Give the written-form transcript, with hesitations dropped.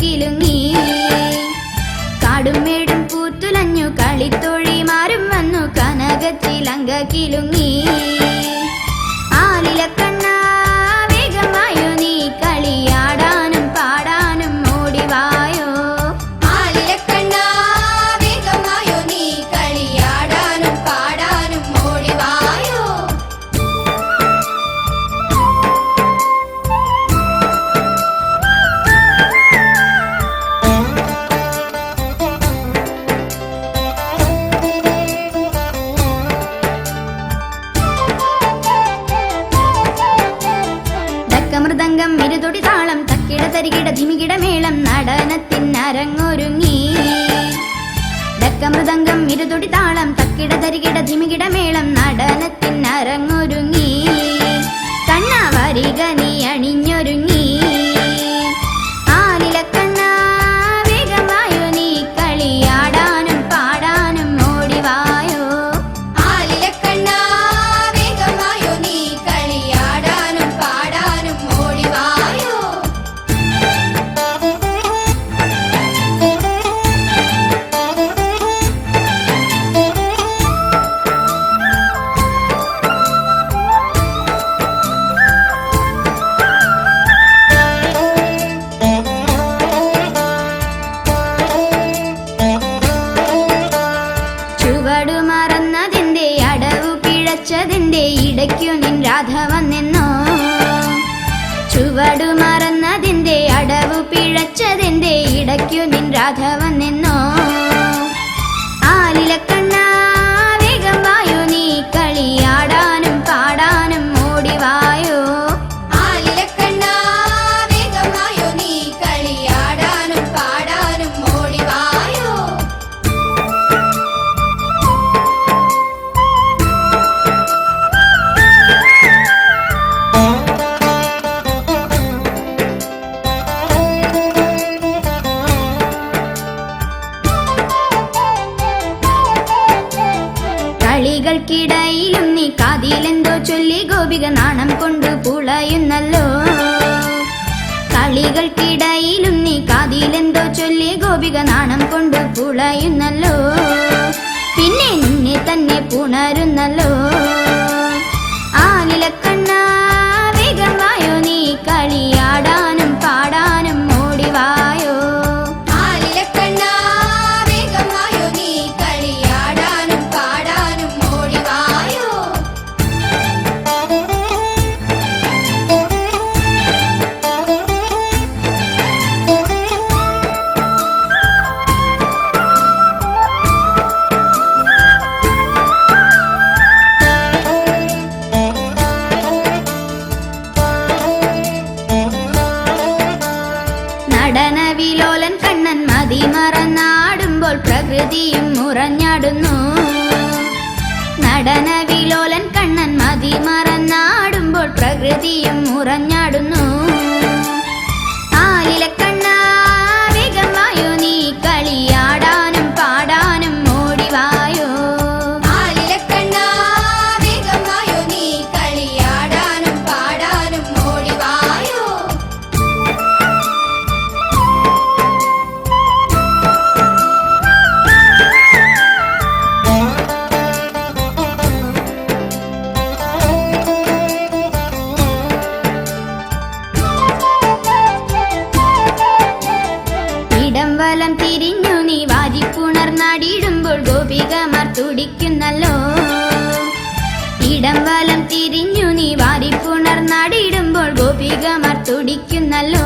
കിലുങ്ങി. കാടും മേടും പൂത്തുലഞ്ഞു കളിത്തോഴിമാരും വന്നു കനകച്ചിലങ്ക കിലുങ്ങി. ആലിലക്കണ്ണ വേഗമായോ നീ കളിയാടാനും പാടാനും ഓടിവായോ. ആലിലക്കണ്ണ വേഗമായോ നീ കളിയാടാനും പാടാനും ഓടിവായോ. മൃദംഗം ഇരുതൊടി താളം തക്കിട തരികിട ധിമികിട മേളം നടനത്തിനരങ്ങൊരുങ്ങി. ഡക്കമൃദംഗം ഇരുതൊടി താളം തക്കിട തരികിട ധിമികിട മേളം നടനത്തിനരങ്ങൊരുങ്ങി. കണ്ണ വരിക നീ അണിഞ്ഞൊരുങ്ങി. ആലിലക്കണ്ണ വേഗമായോ നീ കളിയാടാനും പാടാനും ഓടിവായോ. ആലിലക്കണ്ണ വേഗമായോ നീ കളിയാടാനും പാടാനും ഓടിവായോ. ചുവടു മറന്നതിന്റെ അടവു പിഴച്ചതിന്റെ ഇടയ്ക്കു നിൻ രാധ വന്നെന്നോ. ചുവടു മറന്നതിന്റെ അടവു പിഴച്ചതിന്റെ ഇടയ്ക്കു നിൻ രാധ വന്നെന്നോ. ആലിലക്കണ്ണ വേഗമായോ നീ കളിയാടാനും പാടാനും ഓടിവായോ. ആലിലക്കണ്ണ വേഗമായോ നീ കളിയാടാനും പാടാനും ഓടിവായോ. കളികൾക്കിടയിലും നീ കാതിലെന്തോ ചൊല്ലി ഗോപിക നാണം കൊണ്ടു പുളയുന്നല്ലോ. കളികൾക്കിടയിലും നീ കാതിലെന്തോ ചൊല്ലി ഗോപിക നാണം കൊണ്ടു പുളയുന്നല്ലോ. പിന്നെ നിന്നെ തന്നെ പുണരുന്നല്ലോ. ആലിലക്കണ്ണ വേഗമായോ നീ കളിയാടാനും പാടാനും ഓടിവായോ. ആലിലക്കണ്ണ വേഗമായോ നീ കളിയാടാനും പാടാനും ഓടിവായോ. നടനവിലോലൻ കണ്ണൻ മതി മറന്നാടുമ്പോൾ പ്രകൃതിയും മുറഞ്ഞാടുന്നു. നടനവിലോലൻ കണ്ണൻ മതി മറന്നാടുമ്പോൾ പ്രകൃതിയും മുറഞ്ഞാടുന്നു. ആലിലക്കണ്ണ വേഗമായോ നീ കളിയാടാനും പാടാനും ഓടിവായോ. ആലിലക്കണ്ണ വേഗമായോ നീ കളിയാടാനും പാടാനും ഓടിവായോ. വലം തിരിഞ്ഞു നീ വാരിപ്പുണർന്നാടിയിടുമ്പോൾ ഗോപികമാർ തുടിക്കുന്നല്ലോ. ഇടം വലം തിരിഞ്ഞു നീ വാരിപ്പുണർന്നാടിയിടുമ്പോൾ ഗോപികമാർ തുടിക്കുന്നല്ലോ.